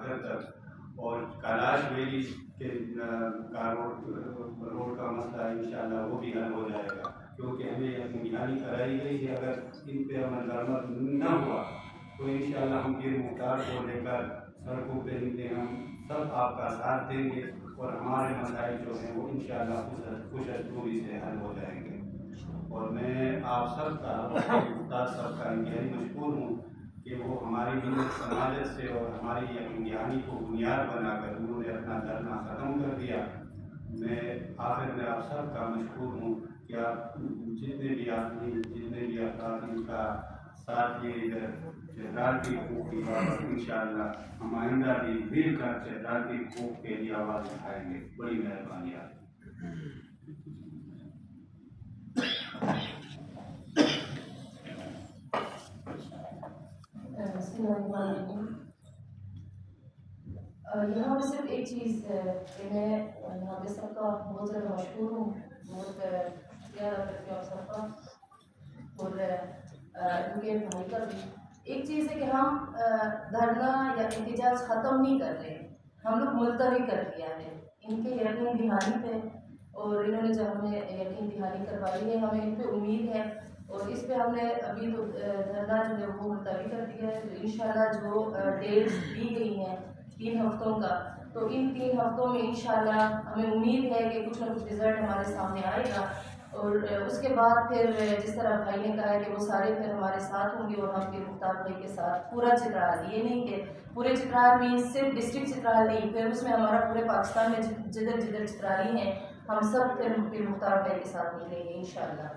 بھکر تک اور کیلاش ویلی کے روڈ کا مسئلہ انشاءاللہ وہ بھی حل ہو جائے گا، کیونکہ ہمیں اپنی دہانی کرائی گئی ہے. اگر ان پہ عمل درآمد نہ ہوا تو انشاءاللہ ہم پیر مختار کو لے کر سڑکوں پہ نکلے، ہم سب آپ کا ساتھ دیں گے اور ہمارے مسائل جو ہیں وہ انشاءاللہ خوش اسلوبی سے حل ہو جائیں گے. اور میں آپ سب کا استاد صاحب کا انتہائی مشکور ہوں کہ وہ ہماری ملت سماجت سے اور ہماری امتحانی کو بنیاد بنا کر انہوں نے اپنا دھرنا ختم کر دیا. میں آخر میں آپ سب کا مشکور ہوں کہ آپ جتنے بھی آدمی جتنے بھی افراد ان کا ساتھ دیے چترال کی حقوق کی بات انشاءاللہ ہم آئندہ بھی مل کر چترال کی حقوق کے لیے آواز اٹھائیں گے. بڑی مہربانی آپ. یہاں پہ صرف ایک چیز ہے کہ میں یہاں پہ سب کا بہت زیادہ مشہور ہوں، بہت شکریہ ادا کرتی ہوں آپ سب کا اور ان کے بھائی کا بھی. ایک چیز ہے کہ ہم دھرنا یا احتجاج ختم نہیں کر رہے، ہم لوگ ملتوی کر دیا ہے. ان کے یقین دہانی پہ اور انہوں نے جب ہمیں یقین دہانی کروائی ہے ہمیں ان پہ امید ہے اور اس پہ ہم نے ابھی تو دھرنا جو ہے وہ ملتوی کر دیا ہے. تو انشاءاللہ جو ڈیٹس دی گئی ہیں 3 ہفتوں کا، تو ان 3 ہفتوں میں انشاءاللہ ہمیں امید ہے کہ کچھ نہ کچھ رزلٹ ہمارے سامنے آئے گا. اور اس کے بعد پھر جس طرح بھائی نے کہا ہے کہ وہ سارے پھر ہمارے ساتھ ہوں گے اور ہم پھر مختار بھائی کے ساتھ پورا چترال، یہ نہیں کہ پورے چترال میں صرف ڈسٹرکٹ چترال نہیں، پھر اس میں ہمارا پورے پاکستان میں جدھر جدھر چترالی ہیں ہم سب پھر مختار بھائی کے ساتھ ملیں گے انشاءاللہ.